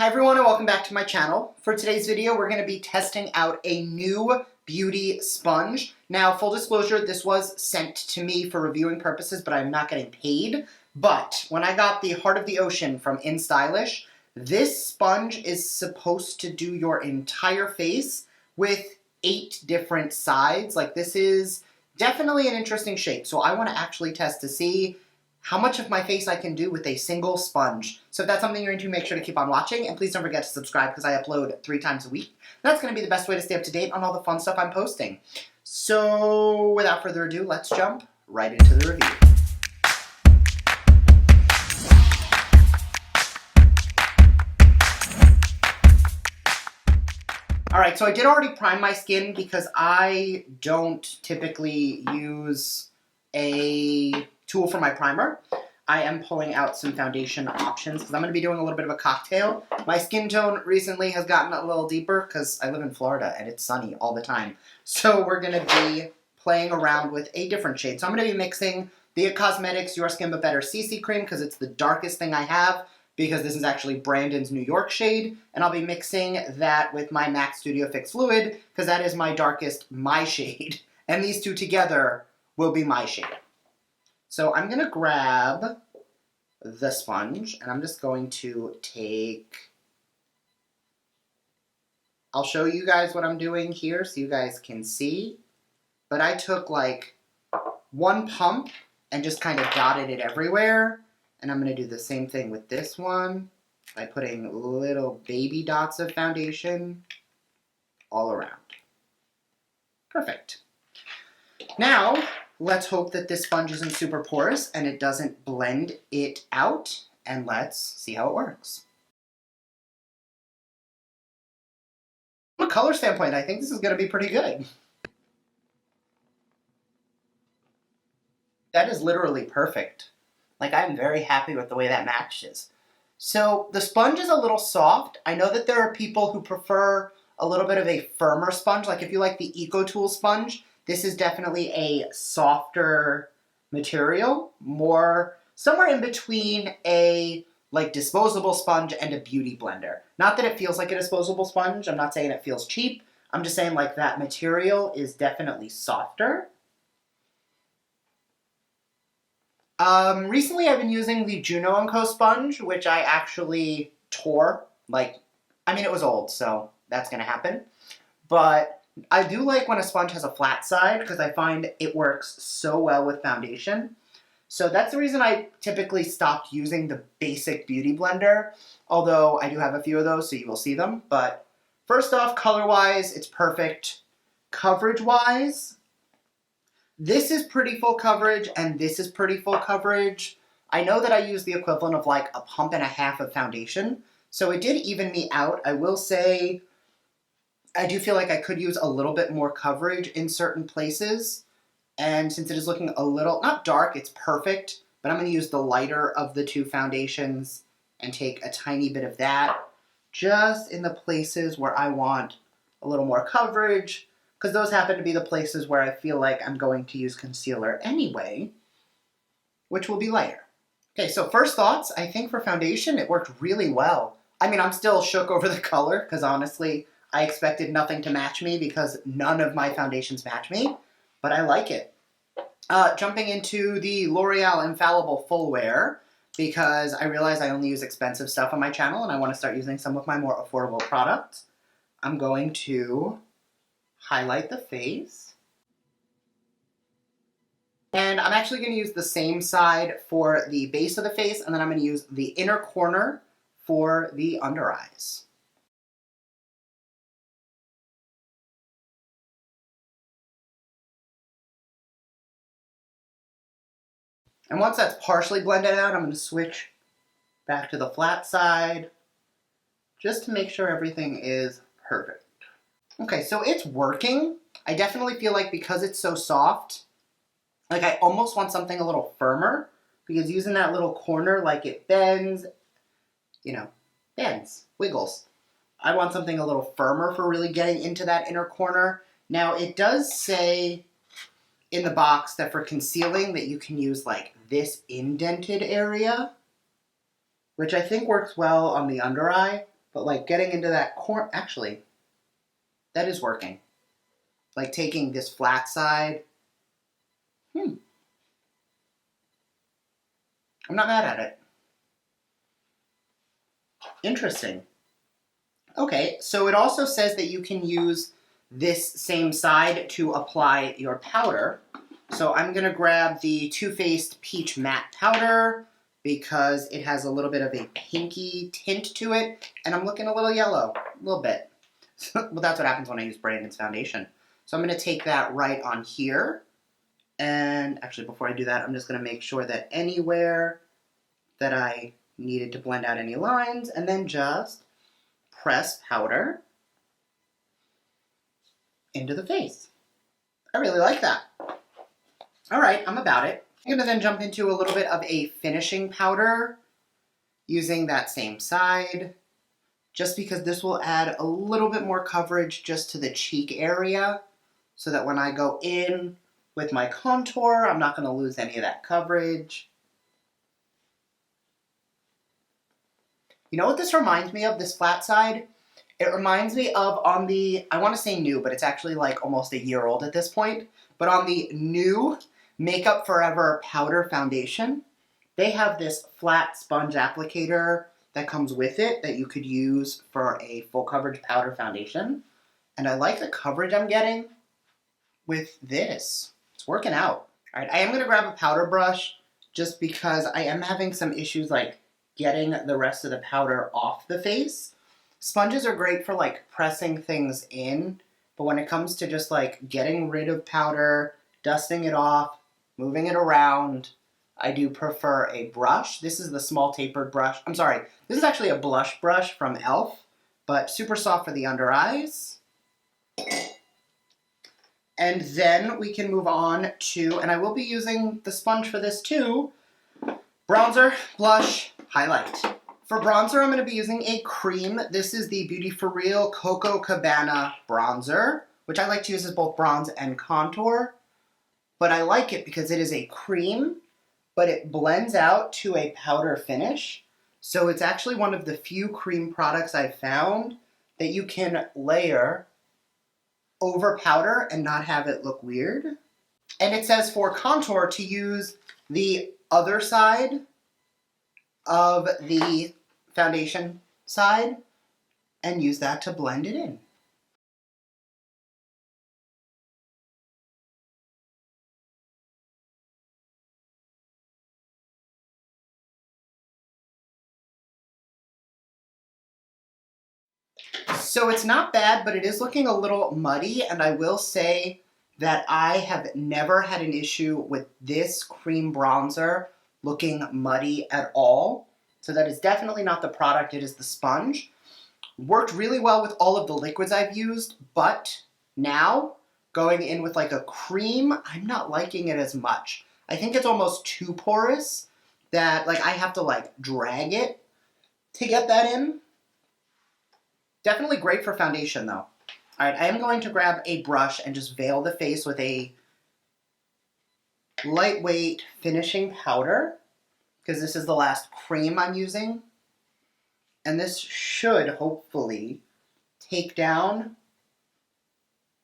Hi everyone and welcome back to my channel. For today's video, we're going to be testing out a new beauty sponge. Now, full disclosure, this was sent to me for reviewing purposes, but I'm not getting paid. But when I got the Heart of the Ocean from Instylish, this sponge is supposed to do your entire face with 8 different sides. Like, this is definitely an interesting shape, so I want to actually test to see how much of my face I can do with a single sponge. So if that's something you're into, make sure to keep on watching, and please don't forget to subscribe because I upload 3 times a week. That's going to be the best way to stay up to date on all the fun stuff I'm posting. So without further ado, let's jump right into the review. Alright, so I did already prime my skin because I don't typically use a tool for my primer. I am pulling out some foundation options because I'm going to be doing a little bit of a cocktail. My skin tone recently has gotten a little deeper because I live in Florida and it's sunny all the time. So we're going to be playing around with a different shade. So I'm going to be mixing the Cosmetics Your Skin But Better CC Cream because it's the darkest thing I have, because this is actually Brandon's New York shade, and I'll be mixing that with my MAC Studio Fix Fluid because that is my darkest, my shade, and these two together will be my shade. So I'm going to grab the sponge, and I'm just going to I'll show you guys what I'm doing here so you guys can see, but I took like 1 pump and just kind of dotted it everywhere, and I'm going to do the same thing with this one by putting little baby dots of foundation all around. Perfect. Now, let's hope that this sponge isn't super porous and it doesn't blend it out, and let's see how it works. From a color standpoint, I think this is going to be pretty good. That is literally perfect. Like, I'm very happy with the way that matches. So, the sponge is a little soft. I know that there are people who prefer a little bit of a firmer sponge. Like, if you like the EcoTool sponge, this is definitely a softer material, more somewhere in between a like disposable sponge and a beauty blender. Not that it feels like a disposable sponge. I'm not saying it feels cheap. I'm just saying like that material is definitely softer. Recently I've been using the Juno & Co sponge, which I actually tore. Like, I mean, it was old, so that's gonna happen. But I do like when a sponge has a flat side because I find it works so well with foundation. So that's the reason I typically stopped using the basic beauty blender, although I do have a few of those, so you will see them. But first off, color-wise, it's perfect. Coverage-wise, this is pretty full coverage, and this is pretty full coverage. I know that I use the equivalent of like 1.5 pumps of foundation, so it did even me out. I will say, I do feel like I could use a little bit more coverage in certain places, and since it is looking a little, not dark, it's perfect, but I'm going to use the lighter of the 2 foundations and take a tiny bit of that just in the places where I want a little more coverage, because those happen to be the places where I feel like I'm going to use concealer anyway, which will be lighter. Okay, so first thoughts, I think for foundation, it worked really well. I mean, I'm still shook over the color, because honestly, I expected nothing to match me because none of my foundations match me, but I like it. Jumping into the L'Oreal Infallible Full Wear, because I realize I only use expensive stuff on my channel and I want to start using some of my more affordable products. I'm going to highlight the face. And I'm actually going to use the same side for the base of the face, and then I'm going to use the inner corner for the under eyes. And once that's partially blended out, I'm going to switch back to the flat side just to make sure everything is perfect. Okay, so it's working. I definitely feel like because it's so soft, like I almost want something a little firmer, because using that little corner, like it bends, you know, bends, wiggles. I want something a little firmer for really getting into that inner corner. Now, it does say in the box that for concealing that you can use like this indented area, which I think works well on the under eye. But like getting into that corner, actually, that is working. Like taking this flat side. I'm not mad at it. Interesting. Okay, so it also says that you can use this same side to apply your powder. So I'm going to grab the Too Faced Peach Matte Powder because it has a little bit of a pinky tint to it, and I'm looking a little yellow, a little bit. Well, that's what happens when I use Brandon's foundation. So I'm going to take that right on here, and actually before I do that, I'm just going to make sure that anywhere that I needed to blend out any lines, and then just press powder into the face. I really like that. All right, I'm about it. I'm going to then jump into a little bit of a finishing powder using that same side, just because this will add a little bit more coverage just to the cheek area, so that when I go in with my contour, I'm not going to lose any of that coverage. You know what this reminds me of, this flat side? It reminds me of on the, I want to say new, but it's actually like almost a year old at this point, but on the new Makeup Forever powder foundation, they have this flat sponge applicator that comes with it that you could use for a full coverage powder foundation. And I like the coverage I'm getting with this. It's working out. All right, I am going to grab a powder brush just because I am having some issues like getting the rest of the powder off the face. Sponges are great for like pressing things in, but when it comes to just like getting rid of powder, dusting it off, moving it around, I do prefer a brush. This is the small tapered brush. I'm sorry, this is actually a blush brush from e.l.f., but super soft for the under eyes. And then we can move on to, and I will be using the sponge for this too, bronzer, blush, highlight. For bronzer, I'm going to be using a cream. This is the Beauty For Real Coco Cabana bronzer, which I like to use as both bronze and contour. But I like it because it is a cream, but it blends out to a powder finish. So it's actually one of the few cream products I've found that you can layer over powder and not have it look weird. And it says for contour to use the other side of the foundation side and use that to blend it in. So it's not bad, but it is looking a little muddy, and I will say that I have never had an issue with this cream bronzer looking muddy at all. So that is definitely not the product, it is the sponge. Worked really well with all of the liquids I've used, but now going in with like a cream, I'm not liking it as much. I think it's almost too porous that like I have to like drag it to get that in. Definitely great for foundation though. All right, I am going to grab a brush and just veil the face with a lightweight finishing powder because this is the last cream I'm using. And this should hopefully take down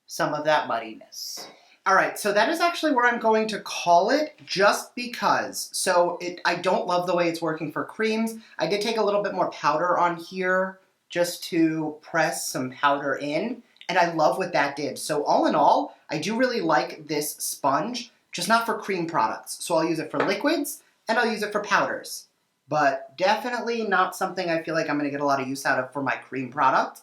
some of that muddiness. All right, so that is actually where I'm going to call it just because. So I don't love the way it's working for creams. I did take a little bit more powder on here just to press some powder in, and I love what that did. So all in all, I do really like this sponge, just not for cream products. So I'll use it for liquids, and I'll use it for powders. But definitely not something I feel like I'm going to get a lot of use out of for my cream product.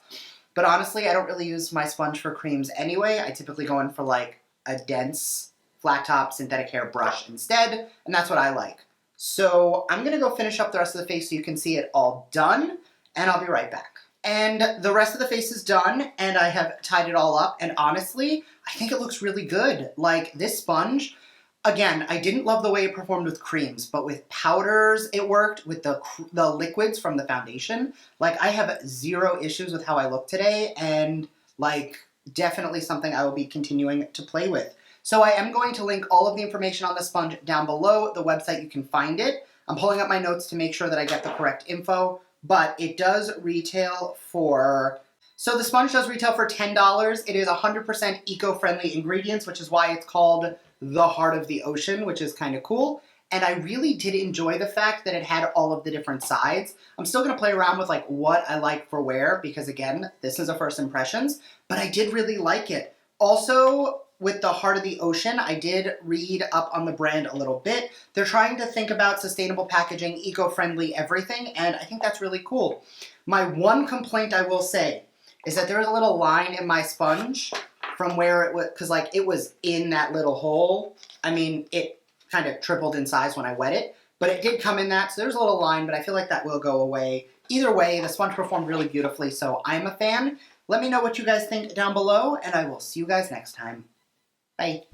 But honestly, I don't really use my sponge for creams anyway. I typically go in for like a dense flat top synthetic hair brush instead, and that's what I like. So I'm going to go finish up the rest of the face so you can see it all done, and I'll be right back. And the rest of the face is done, and I have tied it all up, and honestly, I think it looks really good. Like, this sponge, again, I didn't love the way it performed with creams, but with powders it worked, with the liquids from the foundation. Like, I have zero issues with how I look today, and, like, definitely something I will be continuing to play with. So I am going to link all of the information on the sponge down below, the website you can find it. I'm pulling up my notes to make sure that I get the correct info, but it does retail for... So the sponge does retail for $10. It is 100% eco-friendly ingredients, which is why it's called the Heart of the Ocean, which is kind of cool. And I really did enjoy the fact that it had all of the different sides. I'm still going to play around with like what I like for where, because again, this is a first impressions, but I did really like it. Also, with the Heart of the Ocean, I did read up on the brand a little bit. They're trying to think about sustainable packaging, eco-friendly everything, and I think that's really cool. My one complaint I will say is that there was a little line in my sponge from where it was, because like it was in that little hole. I mean, it kind of tripled in size when I wet it, but it did come in that, so there's a little line, but I feel like that will go away. Either way, the sponge performed really beautifully, so I'm a fan. Let me know what you guys think down below, and I will see you guys next time. Bye.